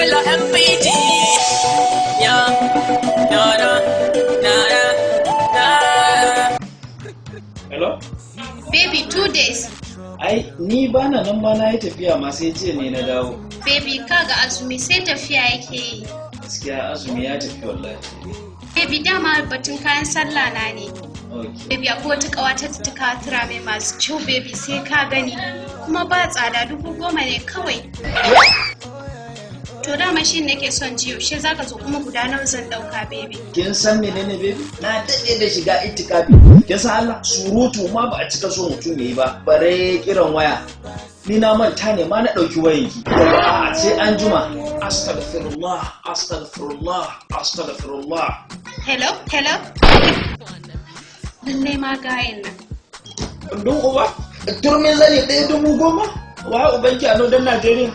Bella MPG. Yeah, na na na na. Hello? Baby, 2 days. Ai, ni bana nan ma na yi tafiya ma sai jiya ne na dawo. Baby, kaga azumi sai tafiya yake yi. Gaskiya azumi ya tafi wallahi. Baby, dama batun kayan sallah na ne. Okay. Baby, akwai wata kawata ta kawo turame masu kyau baby sai ka gani. Kuma ba tsada 10,000 ne kawai. To dama shi nake son ji yaushe zaka zo kuma guda nawa zan dauka baby. Kin san menene baby? Na dade da shiga itikafi. Kin san Allah surutu ma ba a cika so mutum yayi ba. Bare kiran waya. Ni na manta ne ma na dauki wayanki. A sai an juma. Astaghfirullah, astaghfirullah, astaghfirullah. Hello? Lallai ma gayen nan. Don uba, turmin zane ɗaya 10,000? Wa ubanki a nan don Najeriya?